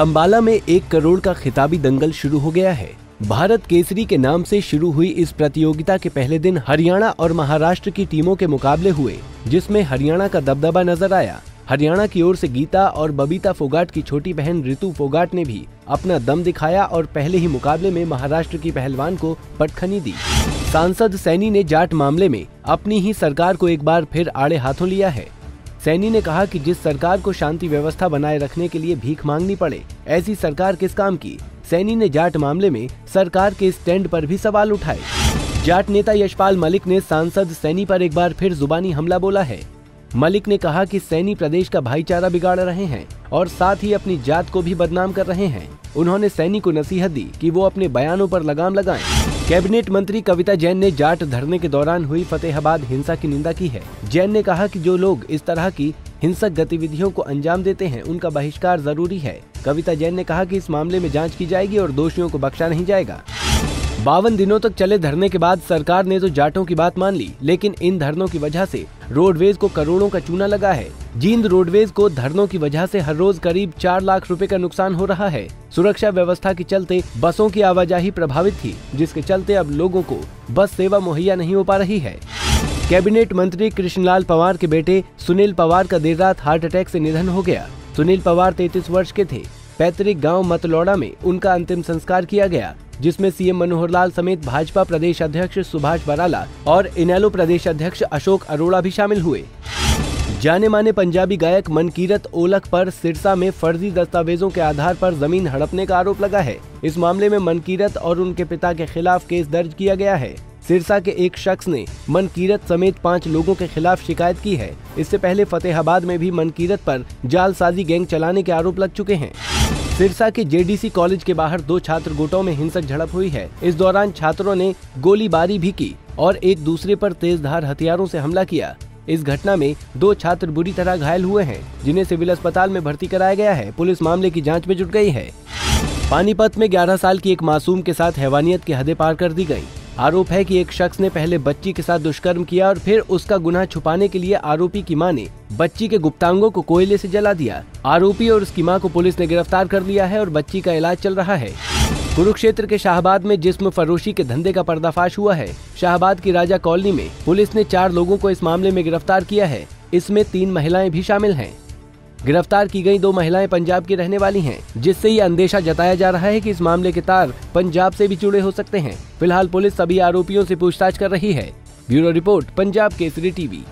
अंबाला में 1 करोड़ का खिताबी दंगल शुरू हो गया है। भारत केसरी के नाम से शुरू हुई इस प्रतियोगिता के पहले दिन हरियाणा और महाराष्ट्र की टीमों के मुकाबले हुए, जिसमें हरियाणा का दबदबा नजर आया। हरियाणा की ओर से गीता और बबीता फोगाट की छोटी बहन रितु फोगाट ने भी अपना दम दिखाया और पहले ही मुकाबले में महाराष्ट्र की पहलवान को पटखनी दी। सांसद सैनी ने जाट मामले में अपनी ही सरकार को एक बार फिर आड़े हाथों लिया है। सैनी ने कहा कि जिस सरकार को शांति व्यवस्था बनाए रखने के लिए भीख मांगनी पड़े, ऐसी सरकार किस काम की। सैनी ने जाट मामले में सरकार के स्टैंड पर भी सवाल उठाए। जाट नेता यशपाल मलिक ने सांसद सैनी पर एक बार फिर जुबानी हमला बोला है। मलिक ने कहा कि सैनी प्रदेश का भाईचारा बिगाड़ रहे हैं और साथ ही अपनी जात को भी बदनाम कर रहे हैं। उन्होंने सैनी को नसीहत दी कि वो अपने बयानों पर लगाम लगाएं। कैबिनेट मंत्री कविता जैन ने जाट धरने के दौरान हुई फतेहाबाद हिंसा की निंदा की है। जैन ने कहा कि जो लोग इस तरह की हिंसक गतिविधियों को अंजाम देते हैं, उनका बहिष्कार जरूरी है। कविता जैन ने कहा कि इस मामले में जांच की जाएगी और दोषियों को बख्शा नहीं जाएगा। 52 दिनों तक चले धरने के बाद सरकार ने तो जाटों की बात मान ली, लेकिन इन धरनों की वजह से रोडवेज को करोड़ों का चूना लगा है। जींद रोडवेज को धरनों की वजह से हर रोज करीब 4 लाख रुपए का नुकसान हो रहा है। सुरक्षा व्यवस्था के चलते बसों की आवाजाही प्रभावित थी, जिसके चलते अब लोगों को बस सेवा मुहैया नहीं हो पा रही है। कैबिनेट मंत्री कृष्णलाल पवार के बेटे सुनील पवार का देर रात हार्ट अटैक से निधन हो गया। सुनील पवार 33 वर्ष के थे। पैतृक गांव मतलौड़ा में उनका अंतिम संस्कार किया गया, जिसमें सीएम मनोहर लाल समेत भाजपा प्रदेश अध्यक्ष सुभाष बराला और इनेलो प्रदेश अध्यक्ष अशोक अरोड़ा भी शामिल हुए। जाने माने पंजाबी गायक मनकीरत ओलख पर सिरसा में फर्जी दस्तावेजों के आधार पर जमीन हड़पने का आरोप लगा है। इस मामले में मनकीरत और उनके पिता के खिलाफ केस दर्ज किया गया है। सिरसा के एक शख्स ने मनकीरत समेत 5 लोगों के खिलाफ शिकायत की है। इससे पहले फतेहाबाद में भी मनकीरत पर जालसाजी गैंग चलाने के आरोप लग चुके हैं। सिरसा के जेडीसी कॉलेज के बाहर 2 छात्र गुटों में हिंसक झड़प हुई है। इस दौरान छात्रों ने गोलीबारी भी की और एक दूसरे पर तेजधार हथियारों से हमला किया। इस घटना में 2 छात्र बुरी तरह घायल हुए हैं, जिन्हें सिविल अस्पताल में भर्ती कराया गया है। पुलिस मामले की जांच में जुट गई है। पानीपत में 11 साल की एक मासूम के साथ हैवानियत की हदें पार कर दी गयी। आरोप है कि एक शख्स ने पहले बच्ची के साथ दुष्कर्म किया और फिर उसका गुनाह छुपाने के लिए आरोपी की मां ने बच्ची के गुप्तांगों को कोयले से जला दिया। आरोपी और उसकी मां को पुलिस ने गिरफ्तार कर लिया है और बच्ची का इलाज चल रहा है। कुरुक्षेत्र के शाहबाद में जिस्म फरोशी के धंधे का पर्दाफाश हुआ है। शाहबाद की राजा कॉलोनी में पुलिस ने 4 लोगों को इस मामले में गिरफ्तार किया है। इसमें 3 महिलाएं भी शामिल हैं। गिरफ्तार की गई 2 महिलाएं पंजाब की रहने वाली हैं, जिससे ये अंदेशा जताया जा रहा है कि इस मामले के तार पंजाब से भी जुड़े हो सकते हैं। फिलहाल पुलिस सभी आरोपियों से पूछताछ कर रही है। Bureau report, Punjab Kesari TV.